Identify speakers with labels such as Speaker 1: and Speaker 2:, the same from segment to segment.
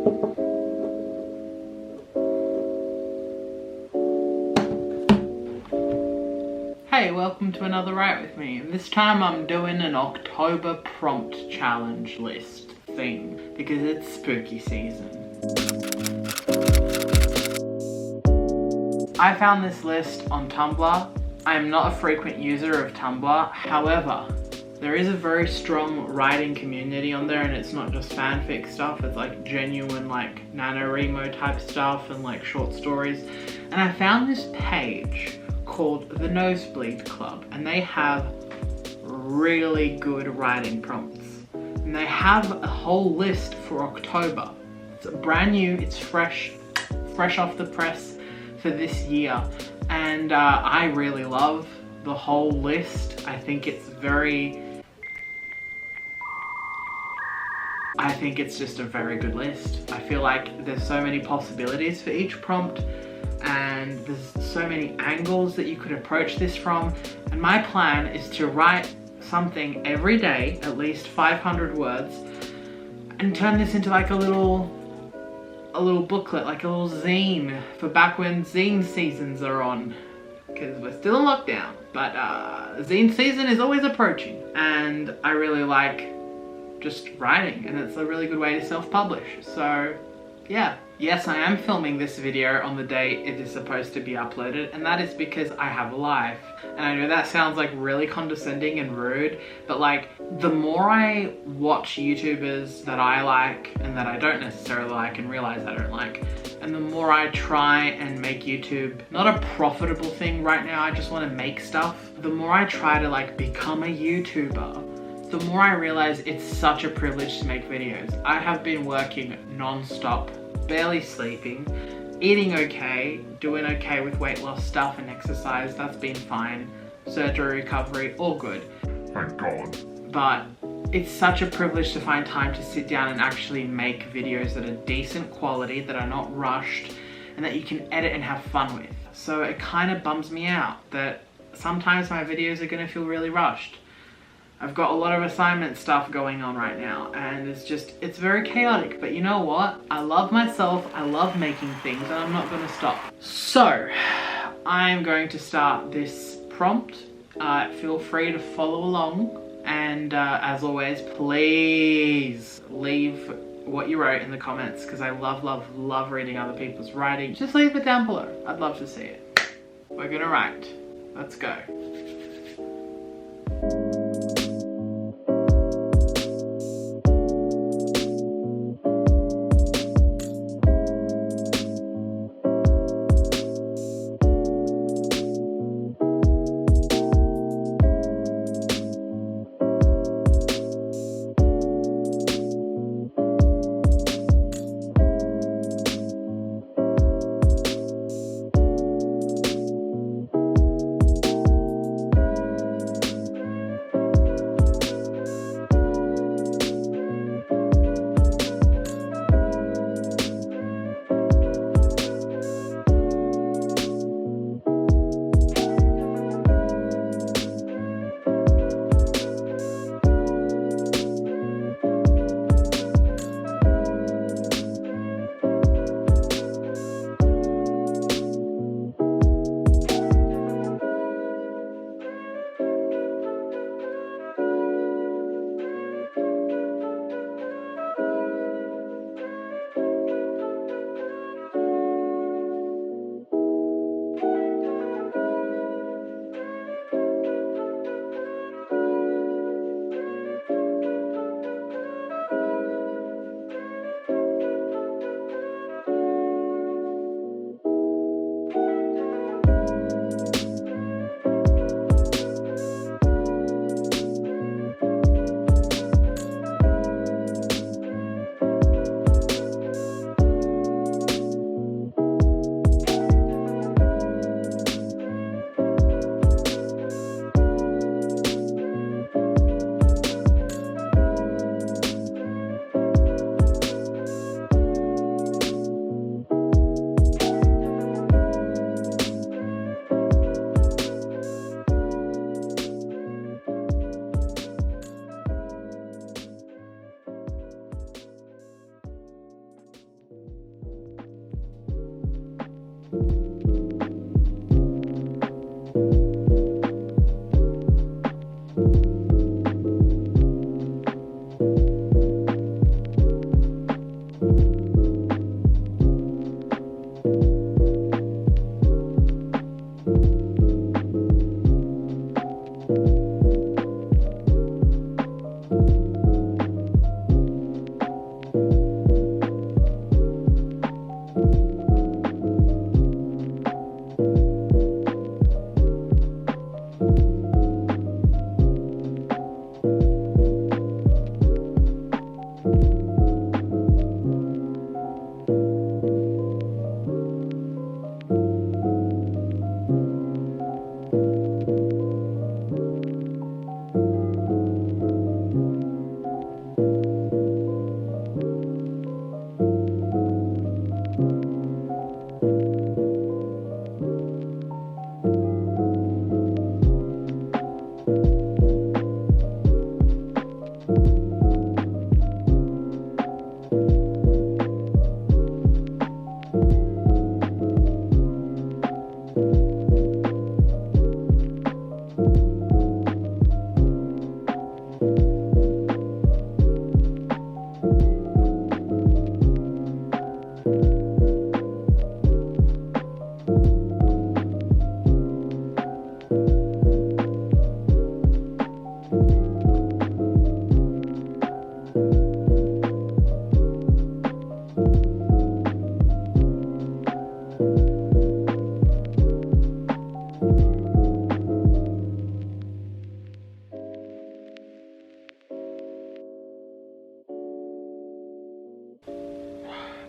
Speaker 1: Hey, welcome to another Write With Me. This time I'm doing an October prompt challenge list thing because it's spooky season. I found this list on Tumblr. I am not a frequent user of Tumblr, however, there is a very strong writing community on there, and it's not just fanfic stuff, it's like genuine like NaNoWriMo type stuff and like short stories. And I found this page called the Nosebleed Club, and they have really good writing prompts. And they have a whole list for October. It's brand new, it's fresh off the press for this year. And I really love the whole list. I think it's just a very good list. I feel like there's so many possibilities for each prompt, and there's so many angles that you could approach this from. And my plan is to write something every day, at least 500 words, and turn this into like a little booklet, like a little zine for back when zine seasons are on, because we're still in lockdown, but zine season is always approaching, and I really like just writing, and it's a really good way to self-publish. So yeah. Yes, I am filming this video on the day it is supposed to be uploaded, and that is because I have a life. And I know that sounds like really condescending and rude, but like, the more I watch YouTubers that I like and that I don't necessarily like and realize I don't like, and the more I try and make YouTube not a profitable thing right now, I just want to make stuff, the more I try to like become a YouTuber, the more I realize it's such a privilege to make videos. I have been working non-stop, barely sleeping, eating okay, doing okay with weight loss stuff and exercise, that's been fine, surgery recovery, all good.
Speaker 2: Thank God.
Speaker 1: But it's such a privilege to find time to sit down and actually make videos that are decent quality, that are not rushed, and that you can edit and have fun with. So it kind of bums me out that sometimes my videos are going to feel really rushed. I've got a lot of assignment stuff going on right now, and it's very chaotic, but you know what? I love myself, I love making things, and I'm not going to stop. So, I'm going to start this prompt. Feel free to follow along, and as always, please leave what you wrote in the comments, because I love reading other people's writing. Just leave it down below. I'd love to see it. We're gonna write. Let's go.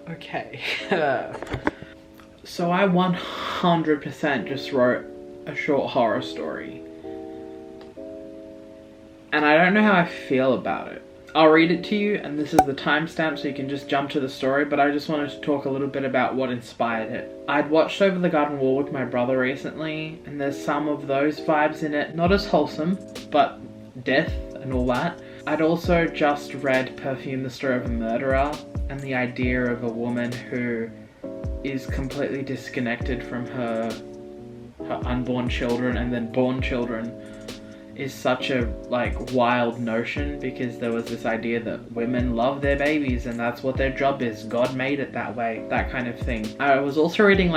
Speaker 1: Okay. So I 100% just wrote a short horror story. And I don't know how I feel about it. I'll read it to you, and this is the timestamp so you can just jump to the story, but I just wanted to talk a little bit about what inspired it. I'd watched Over the Garden Wall with my brother recently, and there's some of those vibes in it. Not as wholesome, but death and all that. I'd also just read Perfume, the Story of a Murderer, and the idea of a woman who is completely disconnected from her unborn children and then born children is such a wild notion, because there was this idea that women love their babies and that's what their job is. God made it that way, that kind of thing. I was also reading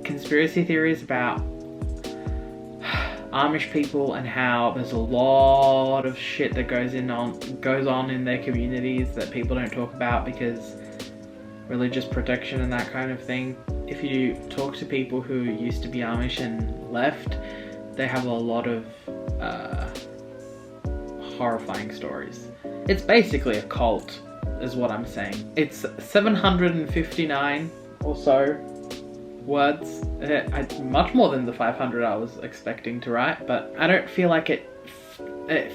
Speaker 1: conspiracy theories about Amish people and how there's a lot of shit that goes on in their communities that people don't talk about because religious protection and that kind of thing. If you talk to people who used to be Amish and left, they have a lot of horrifying stories. It's basically a cult, is what I'm saying. It's 759 or so words. Much more than the 500 I was expecting to write, but I don't feel like it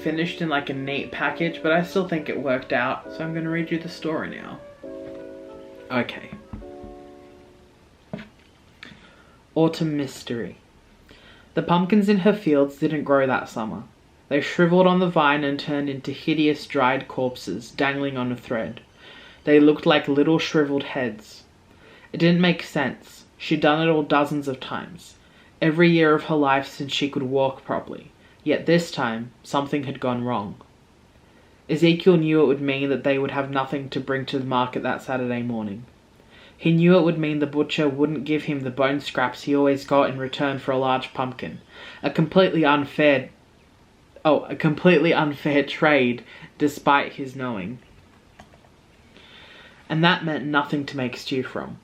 Speaker 1: finished in a neat package, but I still think it worked out, so I'm going to read you the story now. Okay. Autumn Mystery. The pumpkins in her fields didn't grow that summer. They shriveled on the vine and turned into hideous dried corpses dangling on a thread. They looked like little shriveled heads. It didn't make sense. She'd done it all dozens of times. Every year of her life since she could walk properly. Yet this time, something had gone wrong. Ezekiel knew it would mean that they would have nothing to bring to the market that Saturday morning. He knew it would mean the butcher wouldn't give him the bone scraps he always got in return for a large pumpkin. A completely unfair trade, despite his knowing. And that meant nothing to make stew from.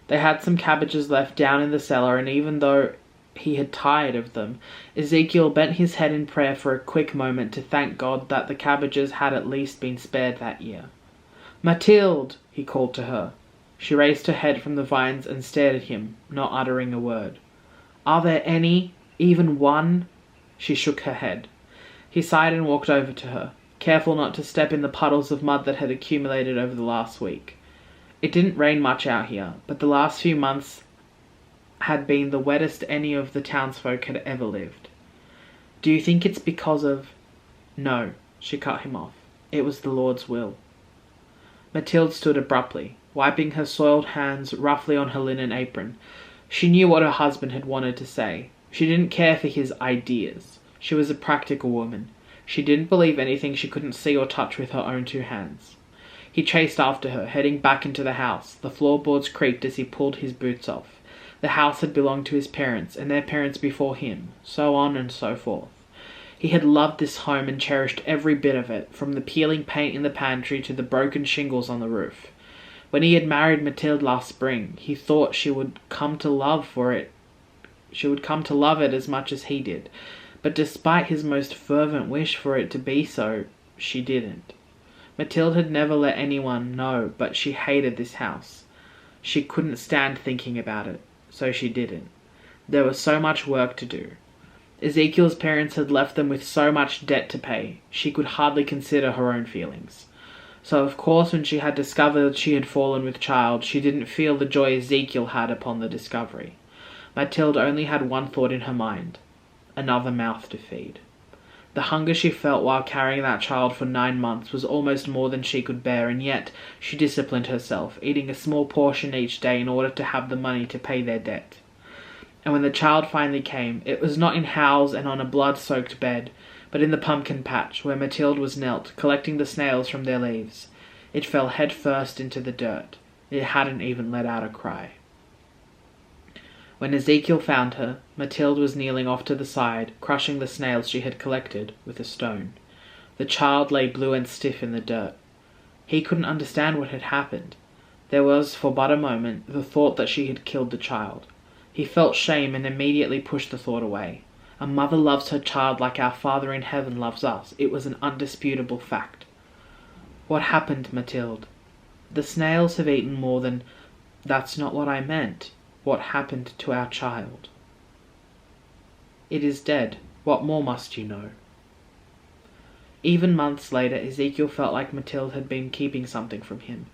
Speaker 1: They had some cabbages left down in the cellar, and even though he had tired of them, Ezekiel bent his head in prayer for a quick moment to thank God that the cabbages had at least been spared that year. "Mathilde!" he called to her. She raised her head from the vines and stared at him, not uttering a word. "Are there any? Even one?" She shook her head. He sighed and walked over to her, careful not to step in the puddles of mud that had accumulated over the last week. It didn't rain much out here, but the last few months had been the wettest any of the townsfolk had ever lived. "Do you think it's because of—" "No," she cut him off. "It was the Lord's will." Mathilde stood abruptly, wiping her soiled hands roughly on her linen apron. She knew what her husband had wanted to say. She didn't care for his ideas. She was a practical woman. She didn't believe anything she couldn't see or touch with her own two hands. He chased after her, heading back into the house. The floorboards creaked as he pulled his boots off. The house had belonged to his parents, and their parents before him, so on and so forth. He had loved this home and cherished every bit of it, from the peeling paint in the pantry to the broken shingles on the roof. When he had married Mathilde last spring, he thought she would come to love it as much as he did. But despite his most fervent wish for it to be so, she didn't. Mathilde had never let anyone know, but she hated this house. She couldn't stand thinking about it, so she didn't. There was so much work to do. Ezekiel's parents had left them with so much debt to pay, she could hardly consider her own feelings. So of course when she had discovered she had fallen with child, she didn't feel the joy Ezekiel had upon the discovery. Mathilde only had one thought in her mind: another mouth to feed. The hunger she felt while carrying that child for 9 months was almost more than she could bear, and yet she disciplined herself, eating a small portion each day in order to have the money to pay their debt. And when the child finally came, it was not in howls and on a blood-soaked bed, but in the pumpkin patch, where Mathilde was knelt, collecting the snails from their leaves. It fell head first into the dirt. It hadn't even let out a cry. When Ezekiel found her, Mathilde was kneeling off to the side, crushing the snails she had collected with a stone. The child lay blue and stiff in the dirt. He couldn't understand what had happened. There was, for but a moment, the thought that she had killed the child. He felt shame and immediately pushed the thought away. A mother loves her child like our Father in heaven loves us. It was an undisputable fact. "What happened, Mathilde?" "The snails have eaten more than That's not what I meant. What happened to our child? It is dead. What more must you know? Even months later, Ezekiel felt like Mathilde had been keeping something from him.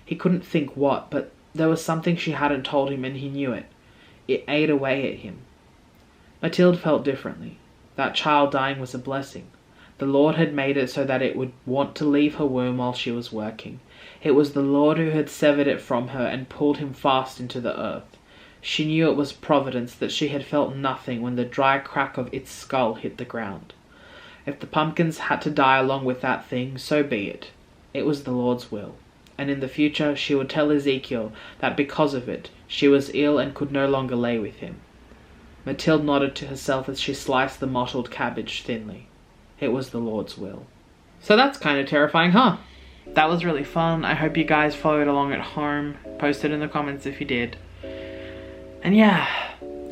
Speaker 1: He couldn't think what, but there was something she hadn't told him and he knew it. It ate away at him. Mathilde felt differently. That child dying was a blessing. The Lord had made it so that it would want to leave her womb while she was working. It was the Lord who had severed it from her and pulled him fast into the earth. She knew it was providence that she had felt nothing when the dry crack of its skull hit the ground. If the pumpkins had to die along with that thing, so be it. It was the Lord's will. And in the future she would tell Ezekiel that because of it, she was ill and could no longer lay with him. Mathilde nodded to herself as she sliced the mottled cabbage thinly. It was the Lord's will. So that's kind of terrifying, huh? That was really fun. I hope you guys followed along at home. Post it in the comments if you did. And yeah,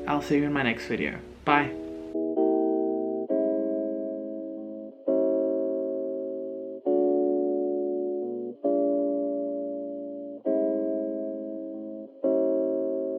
Speaker 1: I'll see you in my next video. Bye.